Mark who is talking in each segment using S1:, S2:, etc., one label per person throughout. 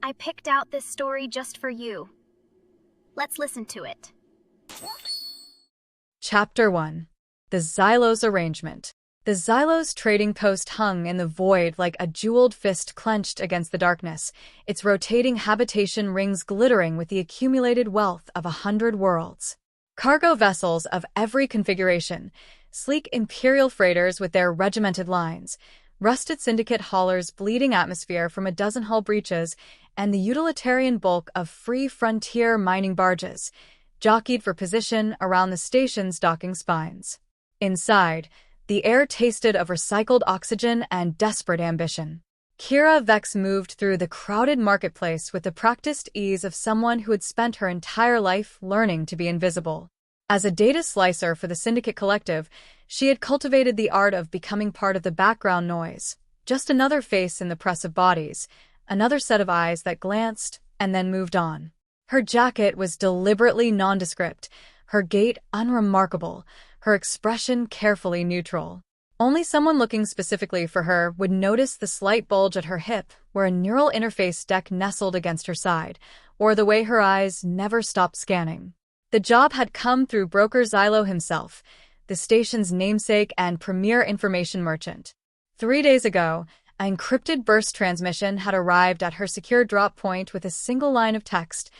S1: I picked out this story just for you. Let's listen to it.
S2: Chapter 1. The Xylos Arrangement. The Xylos trading post hung in the void like a jeweled fist clenched against the darkness, its rotating habitation rings glittering with the accumulated wealth of 100 worlds. Cargo vessels of every configuration, sleek Imperial freighters with their regimented lines, rusted Syndicate haulers bleeding atmosphere from a dozen hull breaches, and the utilitarian bulk of free frontier mining barges, jockeyed for position around the station's docking spines. Inside, the air tasted of recycled oxygen and desperate ambition. Kira Vex moved through the crowded marketplace with the practiced ease of someone who had spent her entire life learning to be invisible. As a data slicer for the Syndicate Collective, she had cultivated the art of becoming part of the background noise, just another face in the press of bodies, another set of eyes that glanced and then moved on. Her jacket was deliberately nondescript, her gait unremarkable, her expression carefully neutral. Only someone looking specifically for her would notice the slight bulge at her hip where a neural interface deck nestled against her side, or the way her eyes never stopped scanning. The job had come through Broker Xylo himself, the station's namesake and premier information merchant. 3 days ago, an encrypted burst transmission had arrived at her secure drop point with a single line of text: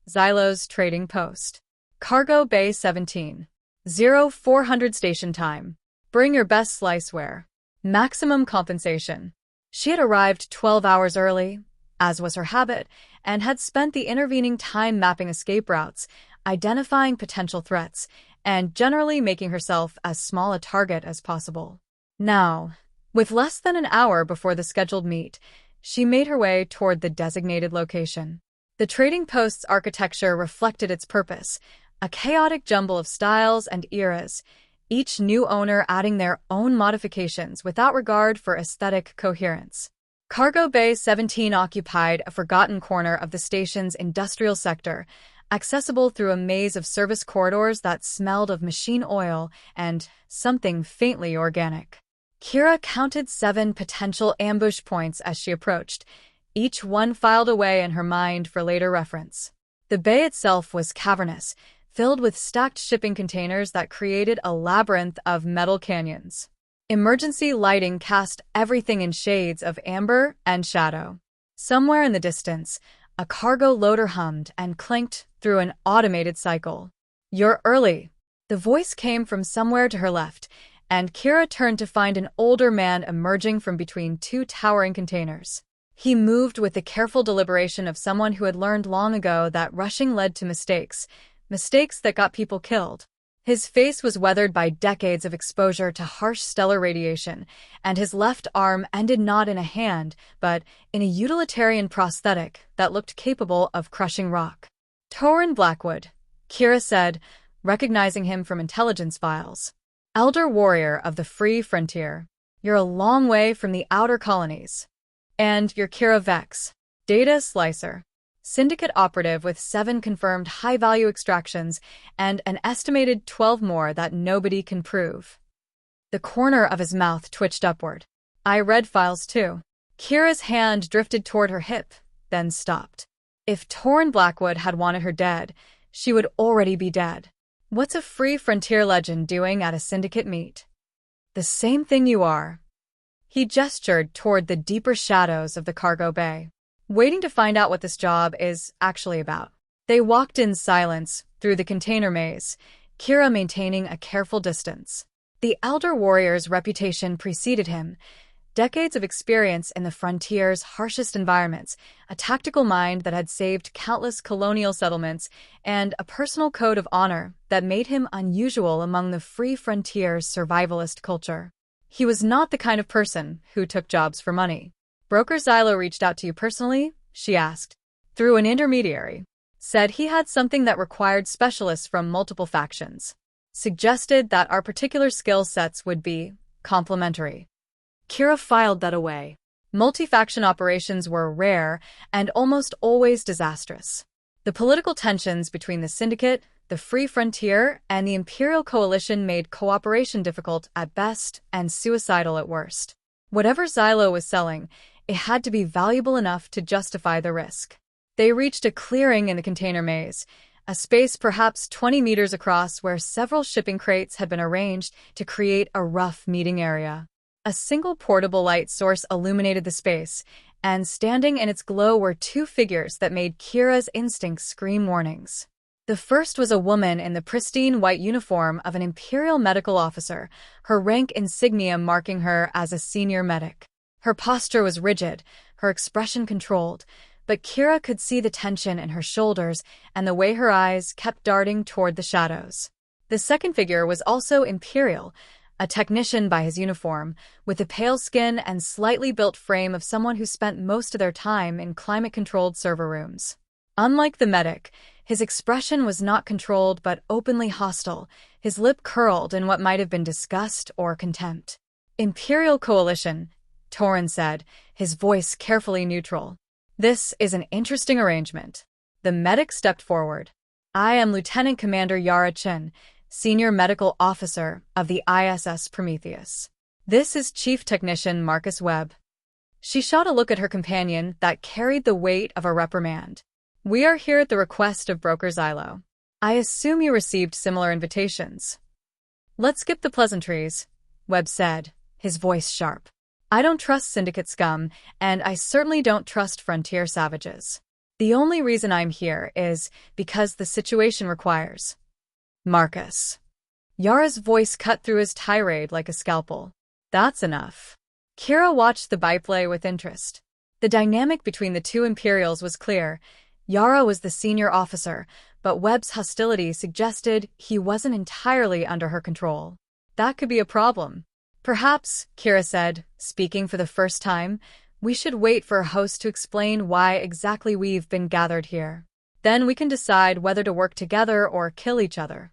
S2: Xylo's trading post. Cargo Bay 17. 0400 station time. Bring your best sliceware. Maximum compensation. She had arrived 12 hours early, as was her habit, and had spent the intervening time mapping escape routes, identifying potential threats, and generally making herself as small a target as possible. Now, with less than an hour before the scheduled meet, she made her way toward the designated location. The trading post's architecture reflected its purpose, a chaotic jumble of styles and eras, each new owner adding their own modifications without regard for aesthetic coherence. Cargo Bay 17 occupied a forgotten corner of the station's industrial sector, accessible through a maze of service corridors that smelled of machine oil and something faintly organic. Kira counted 7 potential ambush points as she approached, each one filed away in her mind for later reference. The bay itself was cavernous, filled with stacked shipping containers that created a labyrinth of metal canyons. Emergency lighting cast everything in shades of amber and shadow. Somewhere in the distance, a cargo loader hummed and clinked through an automated cycle. "You're early." The voice came from somewhere to her left, and Kira turned to find an older man emerging from between 2 towering containers. He moved with the careful deliberation of someone who had learned long ago that rushing led to mistakes that got people killed. His face was weathered by decades of exposure to harsh stellar radiation, and his left arm ended not in a hand, but in a utilitarian prosthetic that looked capable of crushing rock. "Torin Blackwood," Kira said, recognizing him from intelligence files. "Elder warrior of the free frontier. You're a long way from the outer colonies. And you're Kira Vex, data slicer. Syndicate operative with 7 confirmed high-value extractions and an estimated 12 more that nobody can prove." The corner of his mouth twitched upward. "I read files too." Kira's hand drifted toward her hip, then stopped. If Torin Blackwood had wanted her dead, she would already be dead. What's a free frontier legend doing at a Syndicate meet? The same thing you are. He gestured toward the deeper shadows of the cargo bay. Waiting to find out what this job is actually about. They walked in silence through the container maze, Kira maintaining a careful distance. The Elder Warrior's reputation preceded him. Decades of experience in the frontier's harshest environments, a tactical mind that had saved countless colonial settlements, and a personal code of honor that made him unusual among the free frontier's survivalist culture. He was not the kind of person who took jobs for money. "Broker Xylo reached out to you personally?" she asked. "Through an intermediary. Said he had something that required specialists from multiple factions. Suggested that our particular skill sets would be complementary." Kira filed that away. Multi-faction operations were rare and almost always disastrous. The political tensions between the Syndicate, the Free Frontier, and the Imperial Coalition made cooperation difficult at best and suicidal at worst. Whatever Xylo was selling, it had to be valuable enough to justify the risk. They reached a clearing in the container maze, a space perhaps 20 meters across where several shipping crates had been arranged to create a rough meeting area. A single portable light source illuminated the space, and standing in its glow were two figures that made Kira's instincts scream warnings. The first was a woman in the pristine white uniform of an Imperial medical officer, her rank insignia marking her as a senior medic. Her posture was rigid, her expression controlled, but Kira could see the tension in her shoulders and the way her eyes kept darting toward the shadows. The second figure was also Imperial, a technician by his uniform, with the pale skin and slightly built frame of someone who spent most of their time in climate-controlled server rooms. Unlike the medic, his expression was not controlled but openly hostile, his lip curled in what might have been disgust or contempt. "Imperial Coalition," Torin said, his voice carefully neutral. "This is an interesting arrangement." The medic stepped forward. "I am Lieutenant Commander Yara Chin, Senior Medical Officer of the ISS Prometheus. This is Chief Technician Marcus Webb." She shot a look at her companion that carried the weight of a reprimand. "We are here at the request of Broker Xylo. I assume you received similar invitations." "Let's skip the pleasantries," Webb said, his voice sharp. "I don't trust Syndicate scum, and I certainly don't trust frontier savages. The only reason I'm here is because the situation requires." "Marcus." Yara's voice cut through his tirade like a scalpel. "That's enough." Kira watched the byplay with interest. The dynamic between the two Imperials was clear. Yara was the senior officer, but Webb's hostility suggested he wasn't entirely under her control. That could be a problem. "Perhaps," Kira said, speaking for the first time, "we should wait for a host to explain why exactly we've been gathered here. Then we can decide whether to work together or kill each other."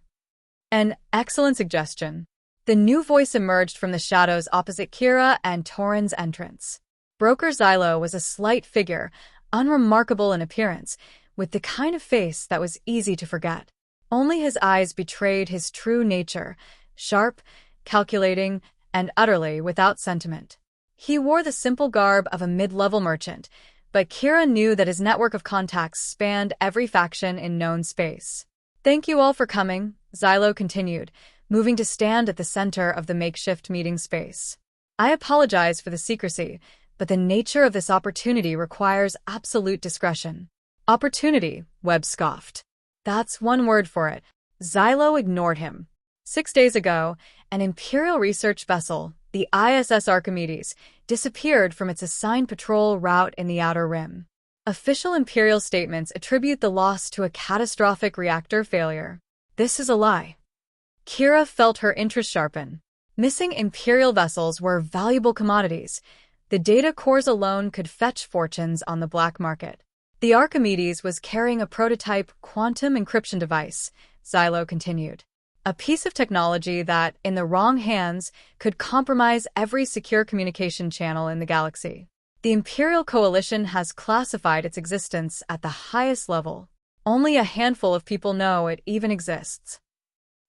S2: "An excellent suggestion." The new voice emerged from the shadows opposite Kira and Torin's entrance. Broker Xylo was a slight figure, unremarkable in appearance, with the kind of face that was easy to forget. Only his eyes betrayed his true nature, sharp, calculating, and utterly without sentiment. He wore the simple garb of a mid-level merchant, but Kira knew that his network of contacts spanned every faction in known space. "Thank you all for coming," Xylo continued, moving to stand at the center of the makeshift meeting space. "I apologize for the secrecy, but the nature of this opportunity requires absolute discretion." "Opportunity," Webb scoffed. "That's one word for it." Xylo ignored him. 6 days ago, an Imperial research vessel, the ISS Archimedes, disappeared from its assigned patrol route in the Outer Rim. Official Imperial statements attribute the loss to a catastrophic reactor failure. This is a lie. Kira felt her interest sharpen. Missing Imperial vessels were valuable commodities. The data cores alone could fetch fortunes on the black market. The Archimedes was carrying a prototype quantum encryption device, Xylo continued. A piece of technology that, in the wrong hands, could compromise every secure communication channel in the galaxy. The Imperial Coalition has classified its existence at the highest level. Only a handful of people know it even exists.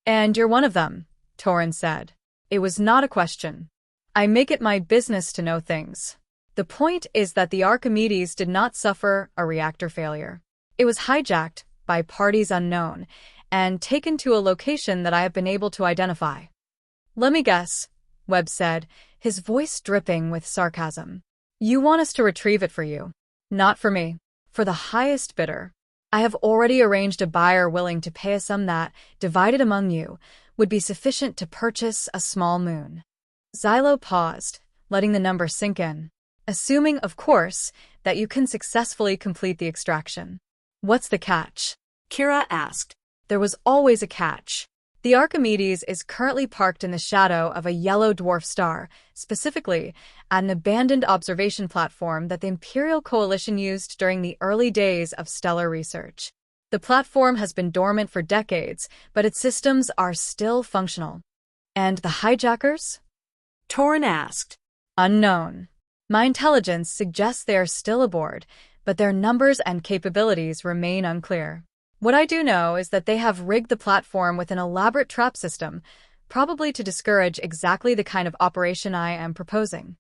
S2: "And you're one of them," Torin said. "It was not a question. I make it my business to know things. The point is that the Archimedes did not suffer a reactor failure. It was hijacked by parties unknown and taken to a location that I have been able to identify." "Let me guess," Webb said, his voice dripping with sarcasm. "You want us to retrieve it for you." "Not for me. For the highest bidder. I have already arranged a buyer willing to pay a sum that, divided among you, would be sufficient to purchase a small moon." Xylo paused, letting the number sink in. "Assuming, of course, that you can successfully complete the extraction." "What's the catch?"
S3: Kira asked.
S2: There was always a catch. The Archimedes is currently parked in the shadow of a yellow dwarf star, specifically at an abandoned observation platform that the Imperial Coalition used during the early days of stellar research. The platform has been dormant for decades, but its systems are still functional. "And the hijackers?"
S3: Torin asked.
S2: "Unknown. My intelligence suggests they are still aboard, but their numbers and capabilities remain unclear. What I do know is that they have rigged the platform with an elaborate trap system, probably to discourage exactly the kind of operation I am proposing."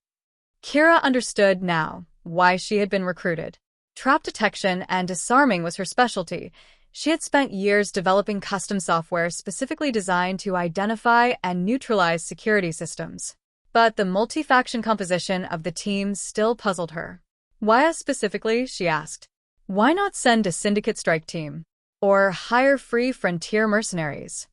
S2: Kira understood now why she had been recruited. Trap detection and disarming was her specialty. She had spent years developing custom software specifically designed to identify and neutralize security systems. But the multi-faction composition of the team still puzzled her. Why us specifically, she asked. Why not send a Syndicate strike team? Or hire free frontier mercenaries?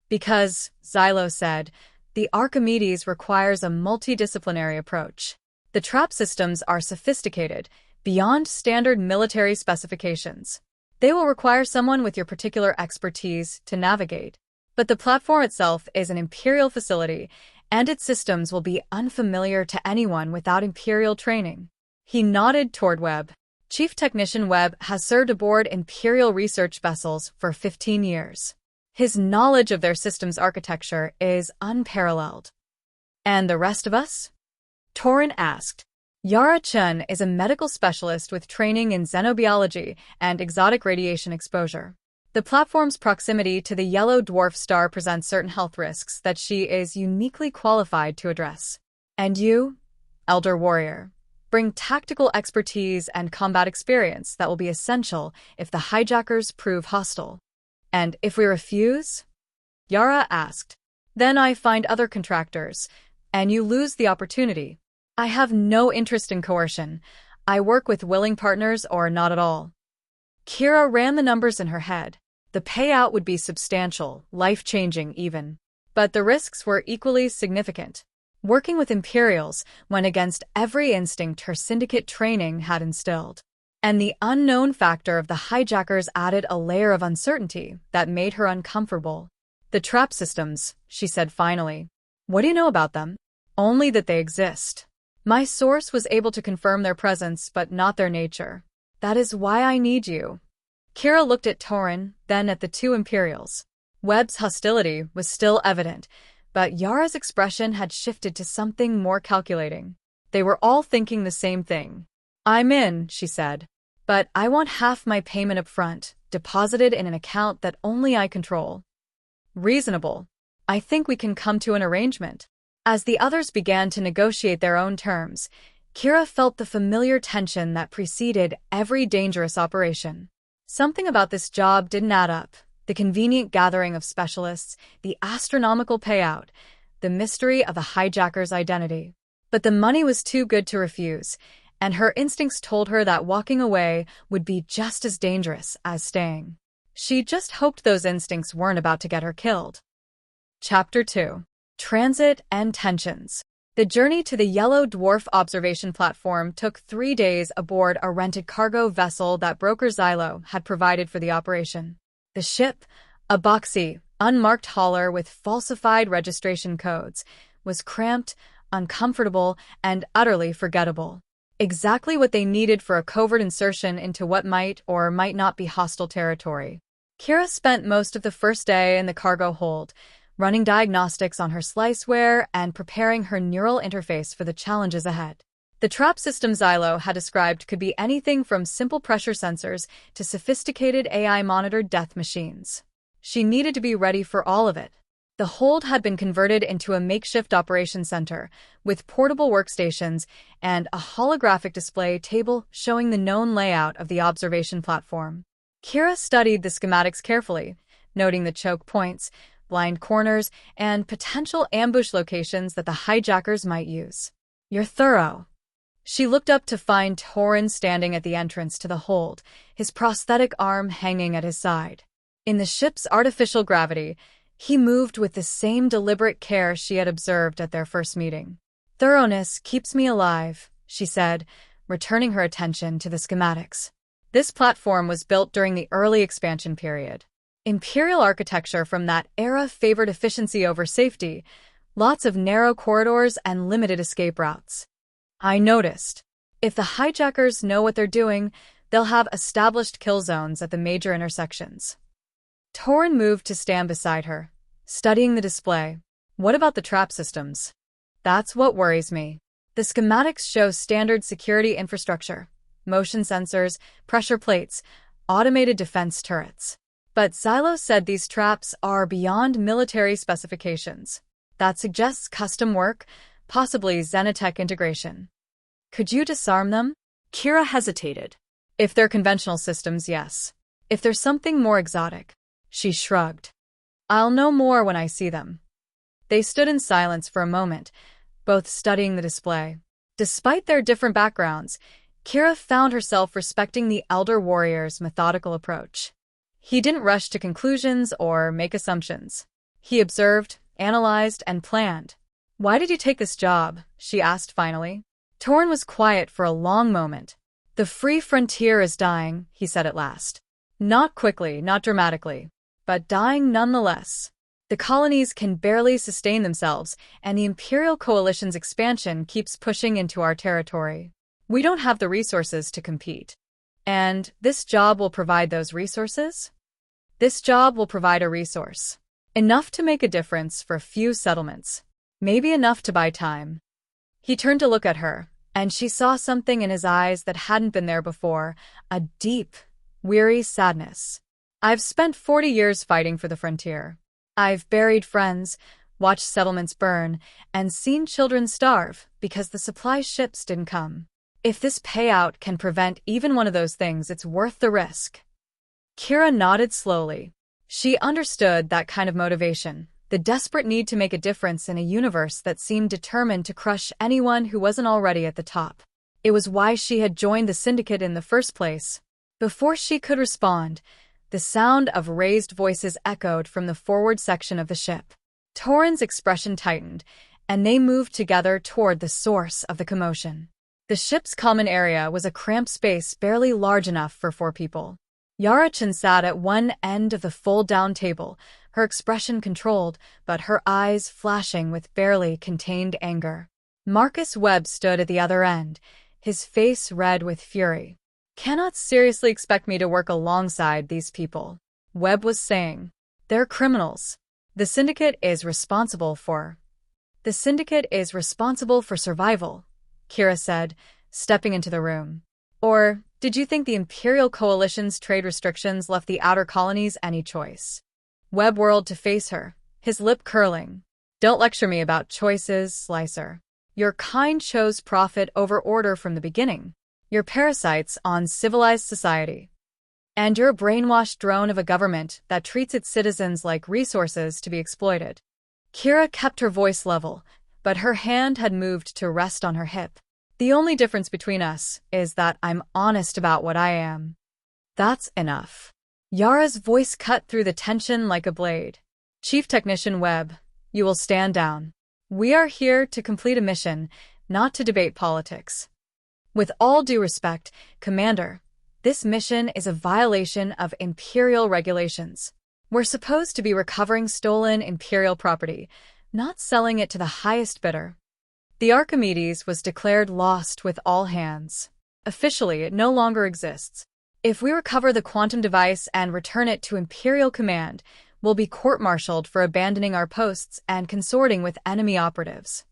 S2: Because, Xylo said, the Archimedes requires a multidisciplinary approach. The trap systems are sophisticated, beyond standard military specifications. They will require someone with your particular expertise to navigate. But the platform itself is an Imperial facility, and its systems will be unfamiliar to anyone without Imperial training. He nodded toward Webb. Chief Technician Webb has served aboard Imperial research vessels for 15 years. His knowledge of their system's architecture is unparalleled. And the rest of us? Torin asked. Yara Chun is a medical specialist with training in xenobiology and exotic radiation exposure. The platform's proximity to the yellow dwarf star presents certain health risks that she is uniquely qualified to address. And you, Elder Warrior, bring tactical expertise and combat experience that will be essential if the hijackers prove hostile. And if we refuse? Yara asked. Then I find other contractors, and you lose the opportunity. I have no interest in coercion. I work with willing partners or not at all. Kira ran the numbers in her head. The payout would be substantial, life-changing even. But the risks were equally significant. Working with Imperials went against every instinct her Syndicate training had instilled. And the unknown factor of the hijackers added a layer of uncertainty that made her uncomfortable. The trap systems, she said finally. What do you know about them? Only that they exist. My source was able to confirm their presence, but not their nature. That is why I need you. Kira looked at Torin, then at the two Imperials. Webb's hostility was still evident, but Yara's expression had shifted to something more calculating. They were all thinking the same thing. I'm in, she said. But I want half my payment up front, deposited in an account that only I control. Reasonable. I think we can come to an arrangement. As the others began to negotiate their own terms, Kira felt the familiar tension that preceded every dangerous operation. Something about this job didn't add up. The convenient gathering of specialists, the astronomical payout, the mystery of the hijacker's identity. But the money was too good to refuse, and her instincts told her that walking away would be just as dangerous as staying. She just hoped those instincts weren't about to get her killed. Chapter 2. Transit and Tensions. The journey to the Yellow Dwarf observation platform took 3 days aboard a rented cargo vessel that Broker Xylo had provided for the operation. The ship, a boxy, unmarked hauler with falsified registration codes, was cramped, uncomfortable, and utterly forgettable. Exactly what they needed for a covert insertion into what might or might not be hostile territory. Kira spent most of the first day in the cargo hold, running diagnostics on her sliceware and preparing her neural interface for the challenges ahead. The trap system Xylo had described could be anything from simple pressure sensors to sophisticated AI-monitored death machines. She needed to be ready for all of it. The hold had been converted into a makeshift operations center, with portable workstations and a holographic display table showing the known layout of the observation platform. Kira studied the schematics carefully, noting the choke points, blind corners, and potential ambush locations that the hijackers might use. You're thorough. She looked up to find Torin standing at the entrance to the hold, his prosthetic arm hanging at his side. In the ship's artificial gravity, he moved with the same deliberate care she had observed at their first meeting. Thoroughness keeps me alive, she said, returning her attention to the schematics. This platform was built during the early expansion period. Imperial architecture from that era favored efficiency over safety, lots of narrow corridors and limited escape routes. I noticed. If the hijackers know what they're doing, they'll have established kill zones at the major intersections. Torin moved to stand beside her, studying the display. What about the trap systems? That's what worries me. The schematics show standard security infrastructure, motion sensors, pressure plates, automated defense turrets. But Xylos said these traps are beyond military specifications. That suggests custom work, possibly Xenotech integration. Could you disarm them?
S3: Kira hesitated.
S2: If they're conventional systems, yes. If there's something more exotic, she shrugged. I'll know more when I see them. They stood in silence for a moment, both studying the display. Despite their different backgrounds, Kira found herself respecting the elder warrior's methodical approach. He didn't rush to conclusions or make assumptions. He observed, analyzed, and planned. Why did you take this job? She asked finally. Torin was quiet for a long moment. The free frontier is dying, he said at last. Not quickly, not dramatically, but dying nonetheless. The colonies can barely sustain themselves, and the Imperial Coalition's expansion keeps pushing into our territory. We don't have the resources to compete. And this job will provide those resources? This job will provide a resource. Enough to make a difference for a few settlements. Maybe enough to buy time. He turned to look at her, and she saw something in his eyes that hadn't been there before, a deep, weary sadness. I've spent 40 years fighting for the frontier. I've buried friends, watched settlements burn, and seen children starve because the supply ships didn't come. If this payout can prevent even one of those things, it's worth the risk. Kira nodded slowly. She understood that kind of motivation, the desperate need to make a difference in a universe that seemed determined to crush anyone who wasn't already at the top. It was why she had joined the Syndicate in the first place. Before she could respond, the sound of raised voices echoed from the forward section of the ship. Torin's expression tightened, and they moved together toward the source of the commotion. The ship's common area was a cramped space barely large enough for 4 people. Yara-chan sat at one end of the fold-down table, her expression controlled, but her eyes flashing with barely contained anger. Marcus Webb stood at the other end, his face red with fury. Cannot seriously expect me to work alongside these people, Webb was saying. They're criminals. The Syndicate is responsible for survival, Kira said, stepping into the room. Or did you think the Imperial Coalition's trade restrictions left the outer colonies any choice? Webb whirled to face her, his lip curling. Don't lecture me about choices, Slicer. Your kind chose profit over order from the beginning. You're parasites on civilized society. And you're a brainwashed drone of a government that treats its citizens like resources to be exploited. Kira kept her voice level, but her hand had moved to rest on her hip. The only difference between us is that I'm honest about what I am. That's enough. Yara's voice cut through the tension like a blade. Chief Technician Webb, you will stand down. We are here to complete a mission, not to debate politics. With all due respect, Commander, this mission is a violation of Imperial regulations. We're supposed to be recovering stolen Imperial property, not selling it to the highest bidder. The Archimedes was declared lost with all hands. Officially, it no longer exists. If we recover the quantum device and return it to Imperial Command, we'll be court-martialed for abandoning our posts and consorting with enemy operatives.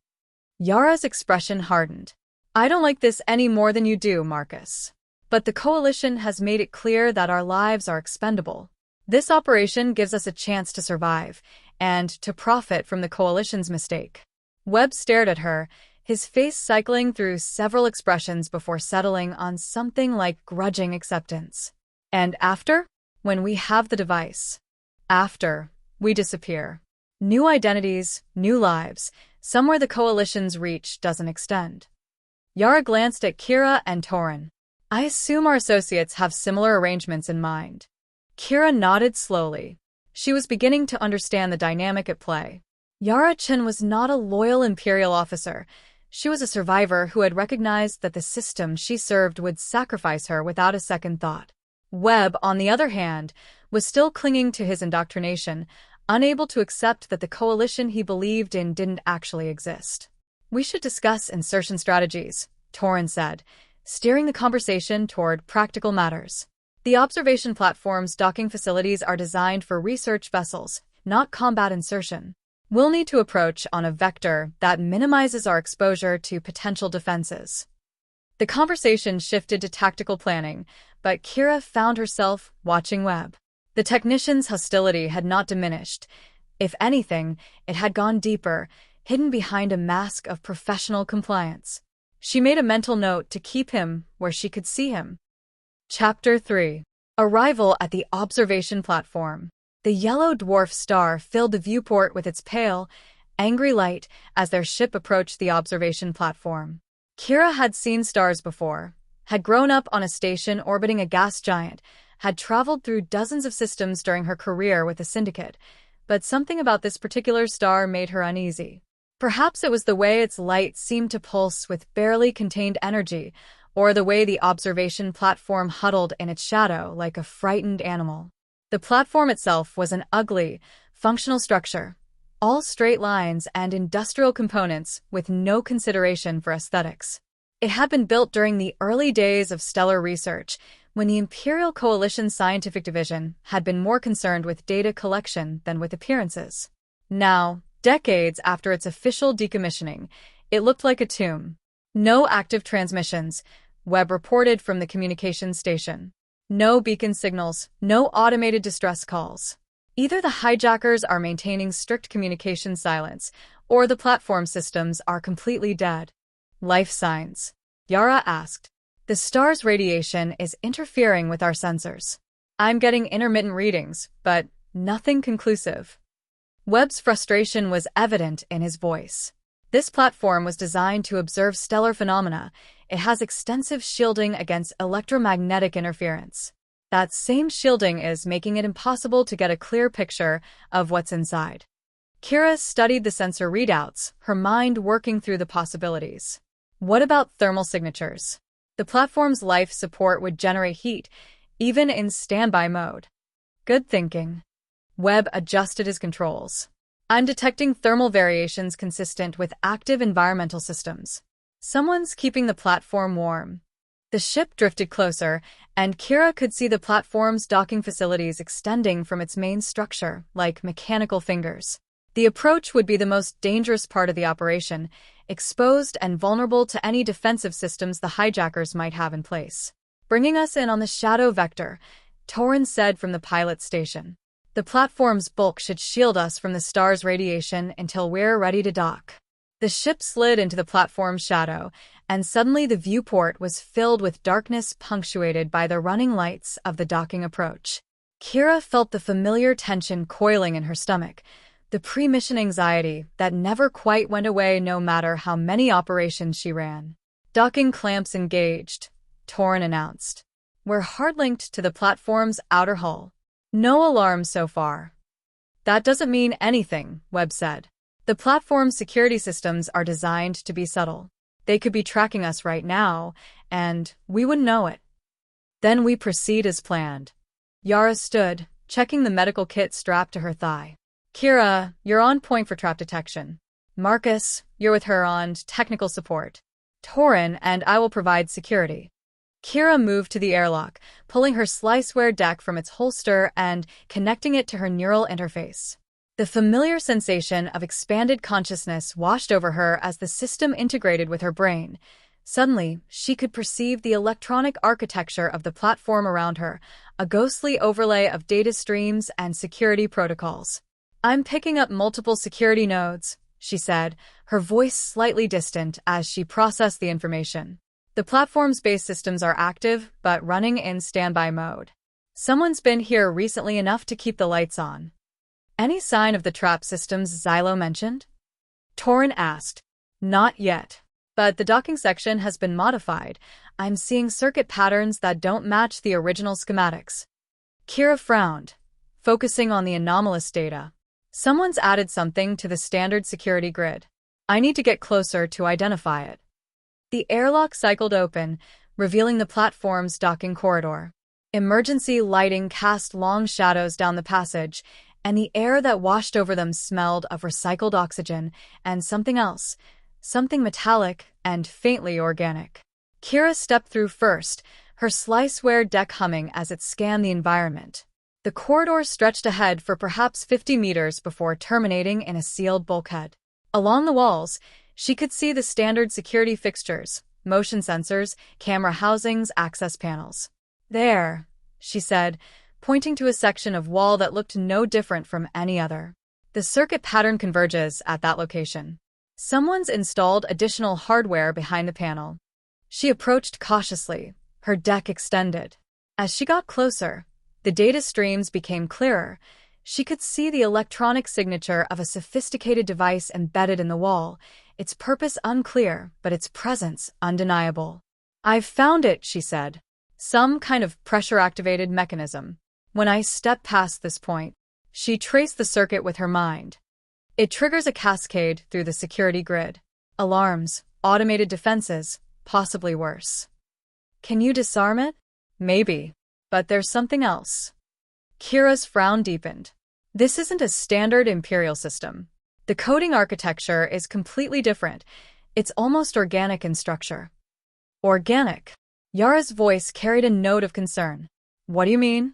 S2: Yara's expression hardened. I don't like this any more than you do, Marcus. But the Coalition has made it clear that our lives are expendable. This operation gives us a chance to survive, and to profit from the Coalition's mistake. Webb stared at her, his face cycling through several expressions before settling on something like grudging acceptance. And after? When we have the device. After, we disappear. New identities, new lives, somewhere the Coalition's reach doesn't extend. Yara glanced at Kira and Torin. I assume our associates have similar arrangements in mind. Kira nodded slowly. She was beginning to understand the dynamic at play. Yara-chan was not a loyal Imperial officer. She was a survivor who had recognized that the system she served would sacrifice her without a second thought. Webb, on the other hand, was still clinging to his indoctrination, unable to accept that the Coalition he believed in didn't actually exist. We should discuss insertion strategies, Torin said, steering the conversation toward practical matters. The observation platform's docking facilities are designed for research vessels, not combat insertion. We'll need to approach on a vector that minimizes our exposure to potential defenses. The conversation shifted to tactical planning, but Kira found herself watching Webb. The technician's hostility had not diminished. If anything, it had gone deeper, hidden behind a mask of professional compliance. She made a mental note to keep him where she could see him. Chapter 3. Arrival at the observation platform. The yellow dwarf star filled the viewport with its pale, angry light as their ship approached the observation platform. Kira had seen stars before, had grown up on a station orbiting a gas giant, had traveled through dozens of systems during her career with the Syndicate, but something about this particular star made her uneasy. Perhaps it was the way its light seemed to pulse with barely contained energy, or the way the observation platform huddled in its shadow like a frightened animal. The platform itself was an ugly, functional structure, all straight lines and industrial components with no consideration for aesthetics. It had been built during the early days of stellar research, when the Imperial Coalition's scientific division had been more concerned with data collection than with appearances. Now, decades after its official decommissioning, it looked like a tomb. No active transmissions, Webb reported from the communications station. No beacon signals, no automated distress calls. Either the hijackers are maintaining strict communication silence, or the platform systems are completely dead. Life signs, Yara asked. The star's radiation is interfering with our sensors. I'm getting intermittent readings, but nothing conclusive. Webb's frustration was evident in his voice. This platform was designed to observe stellar phenomena. It has extensive shielding against electromagnetic interference. That same shielding is making it impossible to get a clear picture of what's inside. Kira studied the sensor readouts, her mind working through the possibilities. What about thermal signatures? The platform's life support would generate heat, even in standby mode. Good thinking. Webb adjusted his controls. I'm detecting thermal variations consistent with active environmental systems. Someone's keeping the platform warm. The ship drifted closer, and Kira could see the platform's docking facilities extending from its main structure, like mechanical fingers. The approach would be the most dangerous part of the operation, exposed and vulnerable to any defensive systems the hijackers might have in place. Bringing us in on the shadow vector, Torin said from the pilot station. The platform's bulk should shield us from the star's radiation until we're ready to dock. The ship slid into the platform's shadow, and suddenly the viewport was filled with darkness punctuated by the running lights of the docking approach. Kira felt the familiar tension coiling in her stomach, the pre-mission anxiety that never quite went away no matter how many operations she ran. Docking clamps engaged, Torin announced. We're hard-linked to the platform's outer hull. No alarms so far. That doesn't mean anything, Webb said. The platform's security systems are designed to be subtle. They could be tracking us right now, and we wouldn't know it. Then we proceed as planned. Yara stood, checking the medical kit strapped to her thigh. Kira, you're on point for trap detection. Marcus, you're with her on technical support. Torin and I will provide security. Kira moved to the airlock, pulling her sliceware deck from its holster and connecting it to her neural interface. The familiar sensation of expanded consciousness washed over her as the system integrated with her brain. Suddenly, she could perceive the electronic architecture of the platform around her, a ghostly overlay of data streams and security protocols. I'm picking up multiple security nodes, she said, her voice slightly distant as she processed the information. The platform's base systems are active, but running in standby mode. Someone's been here recently enough to keep the lights on. Any sign of the trap systems Xylo mentioned? Torin asked. Not yet. But the docking section has been modified. I'm seeing circuit patterns that don't match the original schematics. Kira frowned, focusing on the anomalous data. Someone's added something to the standard security grid. I need to get closer to identify it. The airlock cycled open, revealing the platform's docking corridor. Emergency lighting cast long shadows down the passage, and the air that washed over them smelled of recycled oxygen and something else, something metallic and faintly organic. Kira stepped through first, her sliceware deck humming as it scanned the environment. The corridor stretched ahead for perhaps 50 meters before terminating in a sealed bulkhead. Along the walls, she could see the standard security fixtures, motion sensors, camera housings, access panels. There, she said, pointing to a section of wall that looked no different from any other. The circuit pattern converges at that location. Someone's installed additional hardware behind the panel. She approached cautiously, her deck extended. As she got closer, the data streams became clearer. She could see the electronic signature of a sophisticated device embedded in the wall, its purpose unclear, but its presence undeniable. "I've found it," she said. "Some kind of pressure-activated mechanism. When I step past this point," she traced the circuit with her mind. "It triggers a cascade through the security grid. Alarms, automated defenses, possibly worse. Can you disarm it? Maybe. But there's something else." Kira's frown deepened. This isn't a standard Imperial system. The coding architecture is completely different. It's almost organic in structure. Organic? Yara's voice carried a note of concern. "What do you mean?"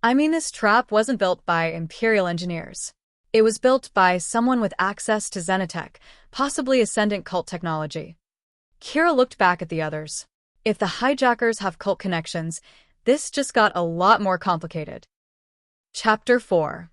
S2: "I mean this trap wasn't built by Imperial engineers. It was built by someone with access to Xenotech, possibly Ascendant Cult technology." Kira looked back at the others. If the hijackers have cult connections, this just got a lot more complicated. Chapter 4.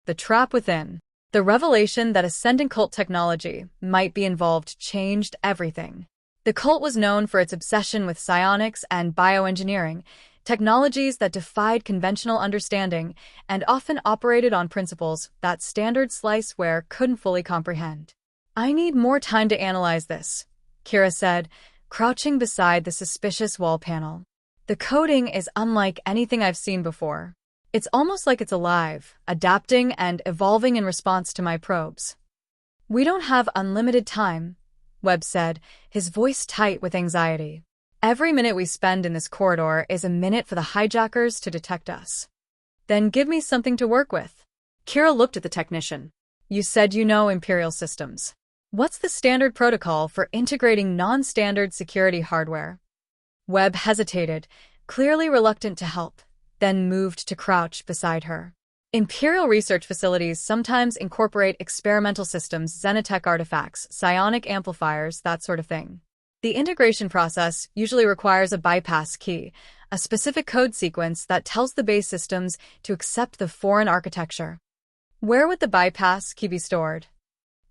S2: The Trap Within. The revelation that Ascendant Cult technology might be involved changed everything. The cult was known for its obsession with psionics and bioengineering, technologies that defied conventional understanding and often operated on principles that standard sliceware couldn't fully comprehend. "I need more time to analyze this," Kira said, crouching beside the suspicious wall panel. "The coding is unlike anything I've seen before. It's almost like it's alive, adapting and evolving in response to my probes." "We don't have unlimited time," Webb said, his voice tight with anxiety. "Every minute we spend in this corridor is a minute for the hijackers to detect us." "Then give me something to work with." Kira looked at the technician. "You said you know Imperial systems. What's the standard protocol for integrating non-standard security hardware?" Webb hesitated, clearly reluctant to help, then moved to crouch beside her. "Imperial research facilities sometimes incorporate experimental systems, Xenotech artifacts, psionic amplifiers, that sort of thing. The integration process usually requires a bypass key, a specific code sequence that tells the base systems to accept the foreign architecture." "Where would the bypass key be stored?"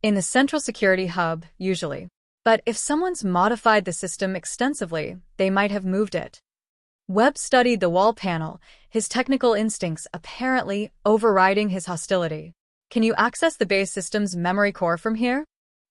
S2: "In the central security hub, usually. But if someone's modified the system extensively, they might have moved it." Webb studied the wall panel, his technical instincts apparently overriding his hostility. "Can you access the base system's memory core from here?"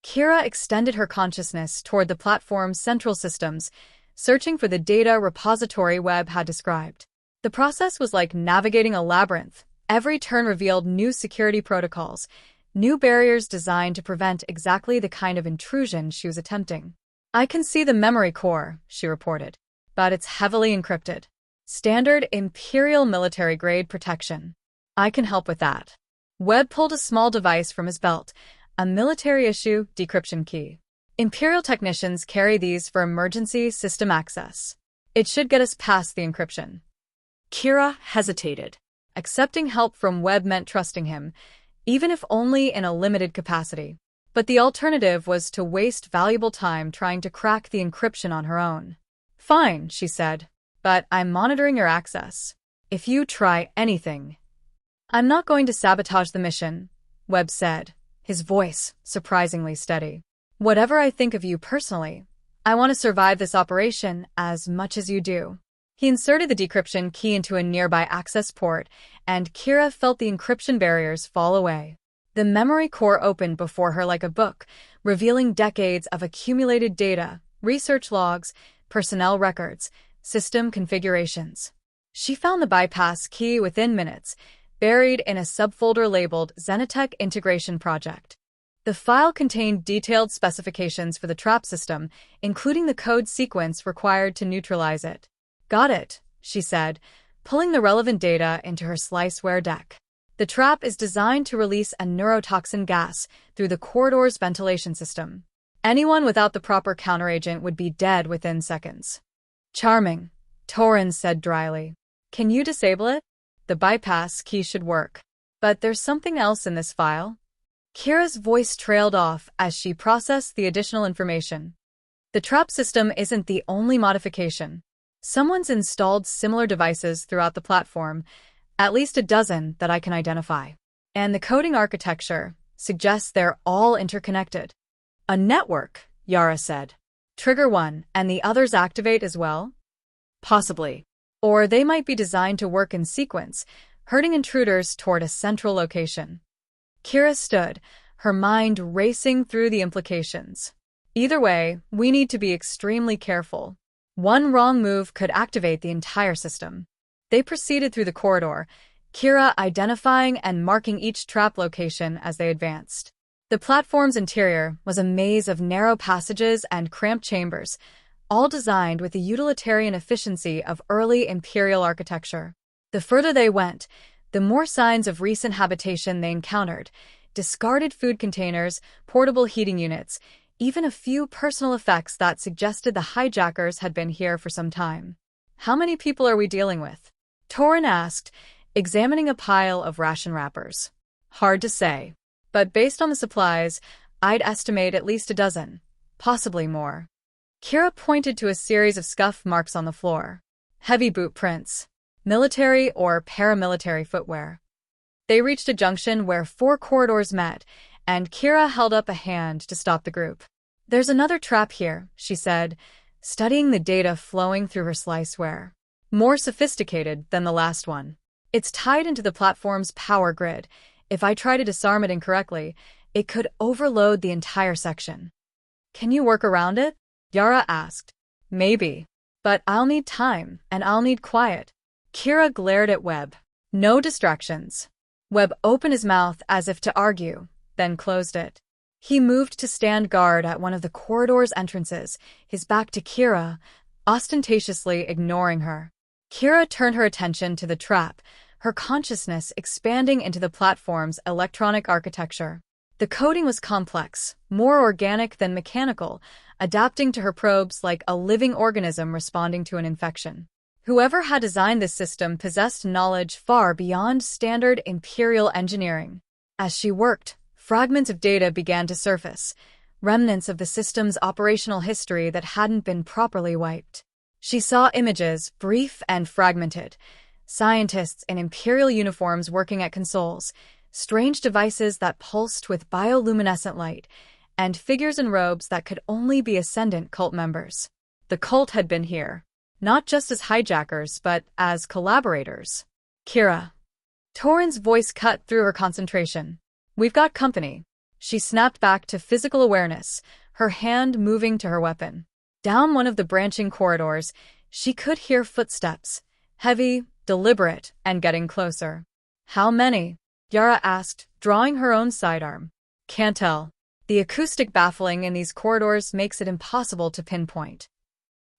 S2: Kira extended her consciousness toward the platform's central systems, searching for the data repository Webb had described. The process was like navigating a labyrinth. Every turn revealed new security protocols, new barriers designed to prevent exactly the kind of intrusion she was attempting. "I can see the memory core," she reported, "but it's heavily encrypted. Standard Imperial military-grade protection. I can help with that." Webb pulled a small device from his belt, a military-issue decryption key. Imperial technicians carry these for emergency system access. It should get us past the encryption.
S3: Kira hesitated.
S2: Accepting help from Webb meant trusting him, even if only in a limited capacity. But the alternative was to waste valuable time trying to crack the encryption on her own. "Fine," she said, "but I'm monitoring your access. If you try anything—" "I'm not going to sabotage the mission," Webb said, his voice surprisingly steady. "Whatever I think of you personally, I want to survive this operation as much as you do." He inserted the decryption key into a nearby access port, and Kira felt the encryption barriers fall away. The memory core opened before her like a book, revealing decades of accumulated data, research logs, personnel records, system configurations. She found the bypass key within minutes, buried in a subfolder labeled Xenotech Integration Project. The file contained detailed specifications for the trap system, including the code sequence required to neutralize it. "Got it," she said, pulling the relevant data into her sliceware deck. "The trap is designed to release a neurotoxin gas through the corridor's ventilation system. Anyone without the proper counteragent would be dead within seconds." "Charming," Torin said dryly. "Can you disable it? The bypass key should work. But there's something else in this file." Kira's voice trailed off as she processed the additional information. "The trap system isn't the only modification. Someone's installed similar devices throughout the platform, at least a dozen that I can identify. And the coding architecture suggests they're all interconnected." "A network," Yara said. "Trigger one, and the others activate as well?" "Possibly. Or they might be designed to work in sequence, herding intruders toward a central location. Kira stood, her mind racing through the implications. Either way, we need to be extremely careful. One wrong move could activate the entire system. They proceeded through the corridor, Kira identifying and marking each trap location as they advanced. The platform's interior was a maze of narrow passages and cramped chambers, all designed with the utilitarian efficiency of early Imperial architecture. The further they went, the more signs of recent habitation they encountered: discarded food containers, portable heating units, even a few personal effects that suggested the hijackers had been here for some time. "How many people are we dealing with?" Torin asked, examining a pile of ration wrappers. "Hard to say. But based on the supplies, I'd estimate at least a dozen, possibly more." Kira pointed to a series of scuff marks on the floor. Heavy boot prints. Military or paramilitary footwear. They reached a junction where 4 corridors met, and Kira held up a hand to stop the group. "There's another trap here," she said, studying the data flowing through her sliceware. "More sophisticated than the last one. It's tied into the platform's power grid. If I try to disarm it incorrectly, it could overload the entire section." "Can you work around it?" Yara asked. "Maybe. But I'll need time, and I'll need quiet." Kira glared at Webb. "No distractions." Webb opened his mouth as if to argue, then closed it. He moved to stand guard at one of the corridor's entrances, his back to Kira, ostentatiously ignoring her. Kira turned her attention to the trap, her consciousness expanding into the platform's electronic architecture. The coding was complex, more organic than mechanical, adapting to her probes like a living organism responding to an infection. Whoever had designed this system possessed knowledge far beyond standard Imperial engineering. As she worked, fragments of data began to surface, remnants of the system's operational history that hadn't been properly wiped. She saw images, brief and fragmented, scientists in Imperial uniforms working at consoles, strange devices that pulsed with bioluminescent light, and figures in robes that could only be Ascendant Cult members. The cult had been here, not just as hijackers, but as collaborators. "Kira." Torin's voice cut through her concentration. "We've got company." She snapped back to physical awareness, her hand moving to her weapon. Down one of the branching corridors, she could hear footsteps, heavy, deliberate, and getting closer. "How many?" Yara asked, drawing her own sidearm. "Can't tell. The acoustic baffling in these corridors makes it impossible to pinpoint."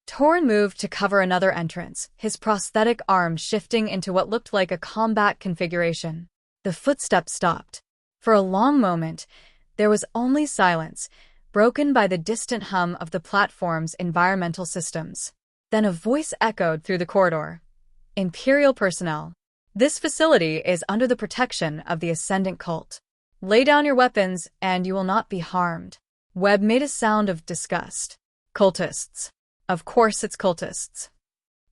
S2: Torin moved to cover another entrance, his prosthetic arm shifting into what looked like a combat configuration. The footsteps stopped. For a long moment, there was only silence, broken by the distant hum of the platform's environmental systems. Then a voice echoed through the corridor. "Imperial personnel. This facility is under the protection of the Ascendant Cult. Lay down your weapons and you will not be harmed." Webb made a sound of disgust. "Cultists. Of course it's cultists."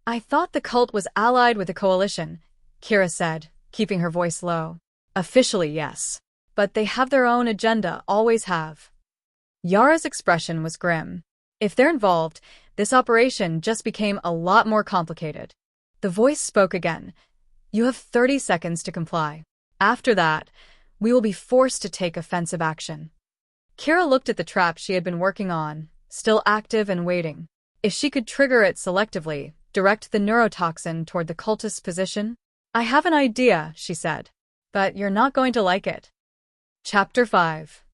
S2: "I thought the cult was allied with the coalition," Kira said, keeping her voice low. "Officially, yes. But they have their own agenda, always have." Yara's expression was grim. If they're involved, this operation just became a lot more complicated. The voice spoke again. "You have 30 seconds to comply. After that, we will be forced to take offensive action." Kira looked at the trap she had been working on, still active and waiting. If she could trigger it selectively, direct the neurotoxin toward the cultist's position? "I have an idea," she said. "But you're not going to like it." Chapter 5.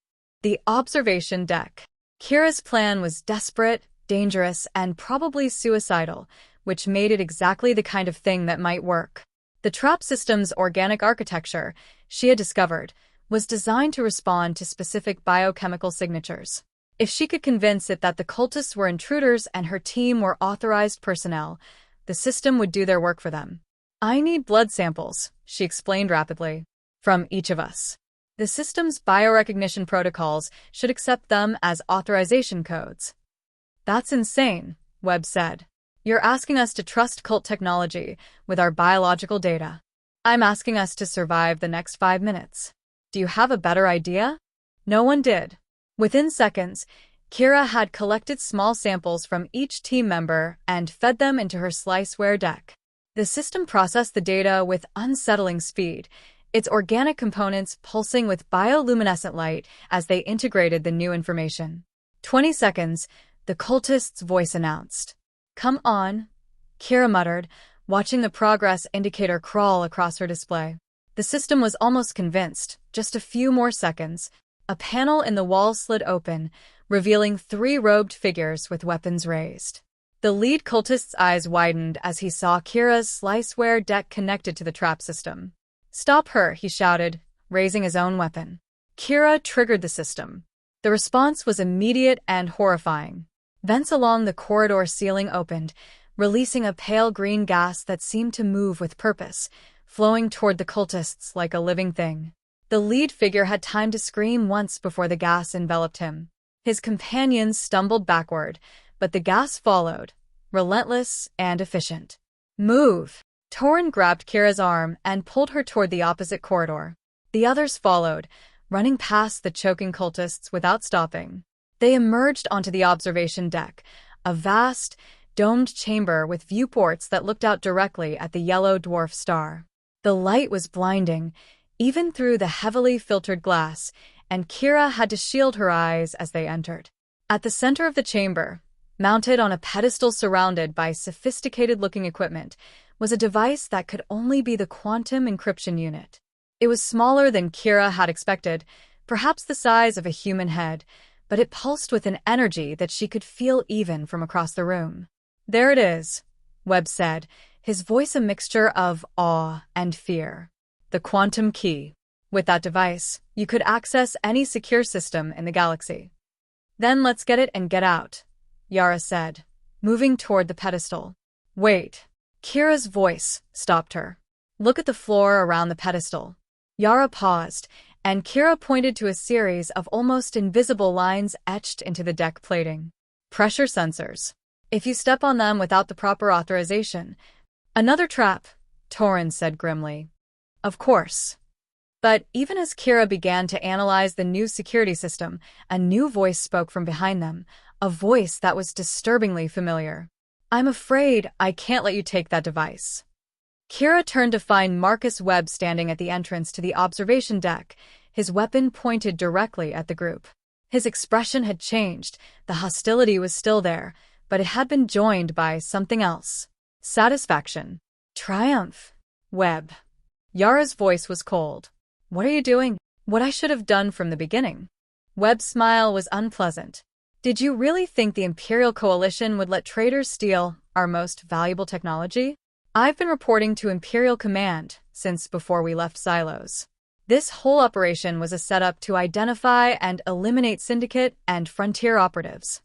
S2: The Observation Deck. Kira's plan was desperate, dangerous, and probably suicidal, which made it exactly the kind of thing that might work. The trap system's organic architecture, she had discovered, was designed to respond to specific biochemical signatures. If she could convince it that the cultists were intruders and her team were authorized personnel, the system would do their work for them. "I need blood samples," she explained rapidly, "from each of us. The system's biorecognition protocols should accept them as authorization codes." "That's insane," Webb said. "You're asking us to trust cult technology with our biological data. I'm asking us to survive the next 5 minutes. Do you have a better idea?" No one did. Within seconds, Kira had collected small samples from each team member and fed them into her sliceware deck. The system processed the data with unsettling speed, its organic components pulsing with bioluminescent light as they integrated the new information. 20 seconds, the cultist's voice announced. "Come on," Kira muttered, watching the progress indicator crawl across her display. The system was almost convinced. Just a few more seconds. A panel in the wall slid open, revealing 3 robed figures with weapons raised. The lead cultist's eyes widened as he saw Kira's sliceware deck connected to the trap system. "Stop her," he shouted, raising his own weapon. Kira triggered the system. The response was immediate and horrifying. Vents along the corridor ceiling opened, releasing a pale green gas that seemed to move with purpose, flowing toward the cultists like a living thing. The lead figure had time to scream once before the gas enveloped him. His companions stumbled backward, but the gas followed, relentless and efficient. "Move!" Torin grabbed Kira's arm and pulled her toward the opposite corridor. The others followed, running past the choking cultists without stopping. They emerged onto the observation deck, a vast, domed chamber with viewports that looked out directly at the yellow dwarf star. The light was blinding, even through the heavily filtered glass, and Kira had to shield her eyes as they entered. At the center of the chamber, mounted on a pedestal surrounded by sophisticated-looking equipment, was a device that could only be the quantum encryption unit. It was smaller than Kira had expected, perhaps the size of a human head, but it pulsed with an energy that she could feel even from across the room. "There it is," Webb said, his voice a mixture of awe and fear. "The quantum key. With that device, you could access any secure system in the galaxy." "Then let's get it and get out," Yara said, moving toward the pedestal. "Wait." Kira's voice stopped her. "Look at the floor around the pedestal." Yara paused, and Kira pointed to a series of almost invisible lines etched into the deck plating. "Pressure sensors. If you step on them without the proper authorization..." "Another trap," Torin said grimly. "Of course." But even as Kira began to analyze the new security system, a new voice spoke from behind them, a voice that was disturbingly familiar. "I'm afraid I can't let you take that device." Kira turned to find Marcus Webb standing at the entrance to the observation deck, his weapon pointed directly at the group. His expression had changed, the hostility was still there, but it had been joined by something else. Satisfaction. Triumph. "Webb." Yara's voice was cold. "What are you doing?" "What I should have done from the beginning." Webb's smile was unpleasant. "Did you really think the Imperial Coalition would let traitors steal our most valuable technology? I've been reporting to Imperial Command since before we left Xylos. This whole operation was a setup to identify and eliminate Syndicate and Frontier operatives."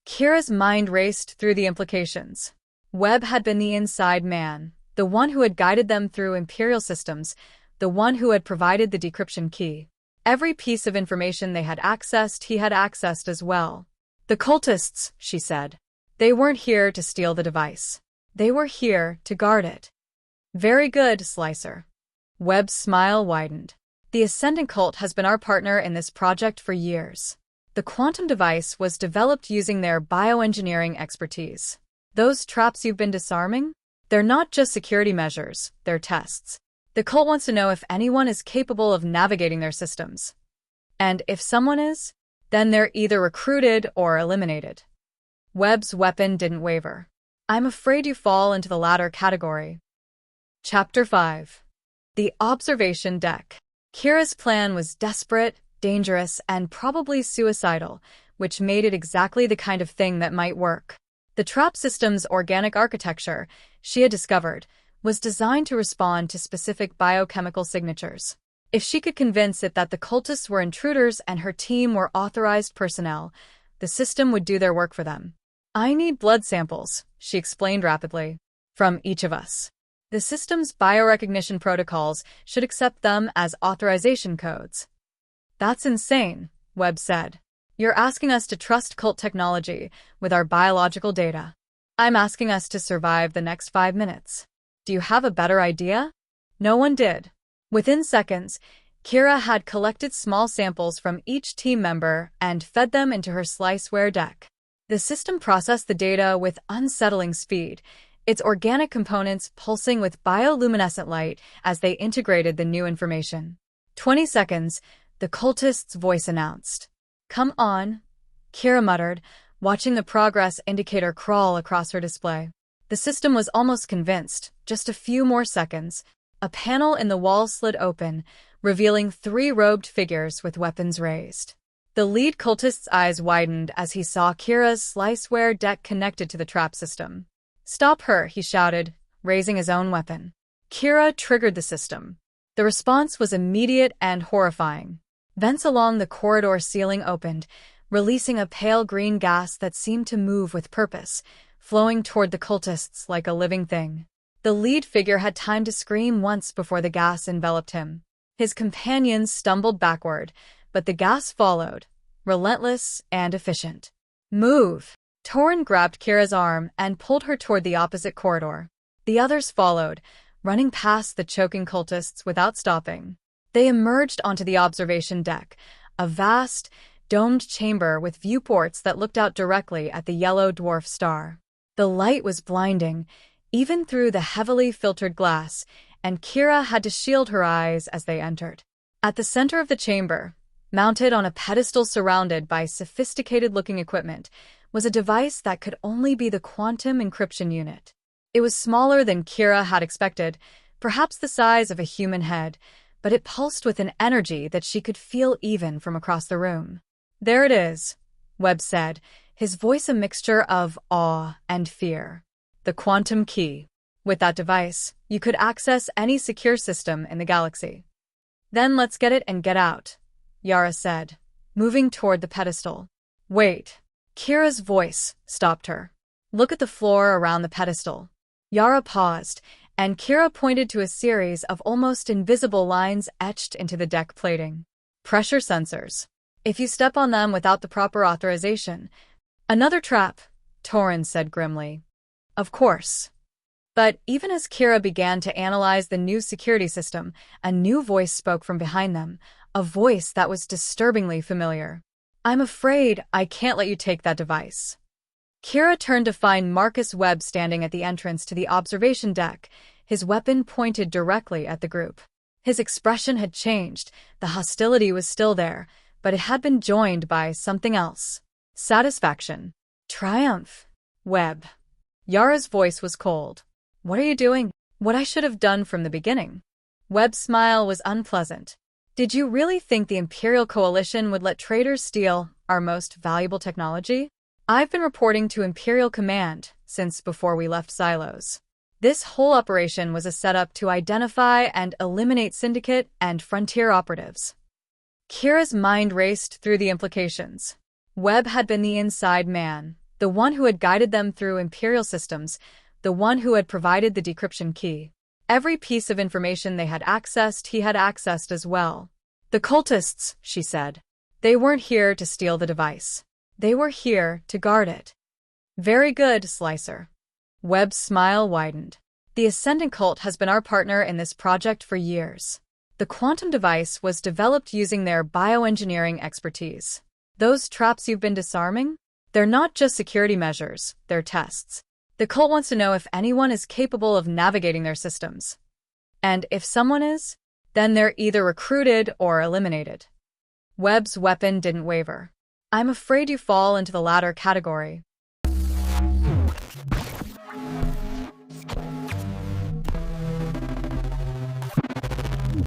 S2: Kira's mind raced through the implications. Webb had been the inside man, the one who had guided them through Imperial systems, the one who had provided the decryption key. Every piece of information they had accessed, he had accessed as well. "The cultists," she said. "They weren't here to steal the device. They were here to guard it." "Very good, Slicer." Webb's smile widened. "The Ascendant Cult has been our partner in this project for years. The quantum device was developed using their bioengineering expertise. Those traps you've been disarming? They're not just security measures, they're tests. The cult wants to know if anyone is capable of navigating their systems. And if someone is, then they're either recruited or eliminated." Webb's weapon didn't waver. "I'm afraid you fall into the latter category." Chapter 5. The Observation Deck. Kira's plan was desperate, dangerous, and probably suicidal, which made it exactly the kind of thing that might work. The trap system's organic architecture, she had discovered, was designed to respond to specific biochemical signatures. If she could convince it that the cultists were intruders and her team were authorized personnel, the system would do their work for them. "I need blood samples," she explained rapidly, "from each of us. The system's biorecognition protocols should accept them as authorization codes." "That's insane," Webb said. "You're asking us to trust cult technology with our biological data. I'm asking us to survive the next 5 minutes. Do you have a better idea?" No one did. Within seconds, Kira had collected small samples from each team member and fed them into her sliceware deck. The system processed the data with unsettling speed, its organic components pulsing with bioluminescent light as they integrated the new information. 20 seconds, the cultist's voice announced. "Come on," Kira muttered, watching the progress indicator crawl across her display. The system was almost convinced. Just a few more seconds. A panel in the wall slid open, revealing 3 robed figures with weapons raised. The lead cultist's eyes widened as he saw Kira's sliceware deck connected to the trap system. "Stop her," he shouted, raising his own weapon. Kira triggered the system. The response was immediate and horrifying. Vents along the corridor ceiling opened, releasing a pale green gas that seemed to move with purpose, flowing toward the cultists like a living thing. The lead figure had time to scream once before the gas enveloped him. His companions stumbled backward, but the gas followed, relentless and efficient. "Move!" Torin grabbed Kira's arm and pulled her toward the opposite corridor. The others followed, running past the choking cultists without stopping. They emerged onto the observation deck, a vast, domed chamber with viewports that looked out directly at the yellow dwarf star. The light was blinding, even through the heavily filtered glass, and Kira had to shield her eyes as they entered. At the center of the chamber, mounted on a pedestal surrounded by sophisticated-looking equipment, was a device that could only be the quantum encryption unit. It was smaller than Kira had expected, perhaps the size of a human head, but it pulsed with an energy that she could feel even from across the room. "There it is," Webb said, his voice a mixture of awe and fear. "The quantum key. With that device, you could access any secure system in the galaxy." "Then let's get it and get out," Yara said, moving toward the pedestal. "Wait." Kira's voice stopped her. "Look at the floor around the pedestal." Yara paused, and Kira pointed to a series of almost invisible lines etched into the deck plating. "Pressure sensors. If you step on them without the proper authorization..." "Another trap," Torin said grimly. "Of course." But even as Kira began to analyze the new security system, a new voice spoke from behind them, a voice that was disturbingly familiar. "I'm afraid I can't let you take that device." Kira turned to find Marcus Webb standing at the entrance to the observation deck, his weapon pointed directly at the group. His expression had changed, the hostility was still there, but it had been joined by something else. Satisfaction. Triumph. "Webb." Yara's voice was cold. "What are you doing?" "What I should have done from the beginning." Webb's smile was unpleasant. "Did you really think the Imperial Coalition would let traitors steal our most valuable technology? I've been reporting to Imperial Command since before we left Xylos. This whole operation was a setup to identify and eliminate Syndicate and Frontier operatives." Kira's mind raced through the implications. Webb had been the inside man, the one who had guided them through Imperial systems, the one who had provided the decryption key. Every piece of information they had accessed, he had accessed as well. "The cultists," she said. "They weren't here to steal the device. They were here to guard it." "Very good, Slicer." Webb's smile widened. "The Ascendant Cult has been our partner in this project for years. The quantum device was developed using their bioengineering expertise. Those traps you've been disarming? They're not just security measures, they're tests. The cult wants to know if anyone is capable of navigating their systems. And if someone is, then they're either recruited or eliminated." Webb's weapon didn't waver. "I'm afraid you fall into the latter category."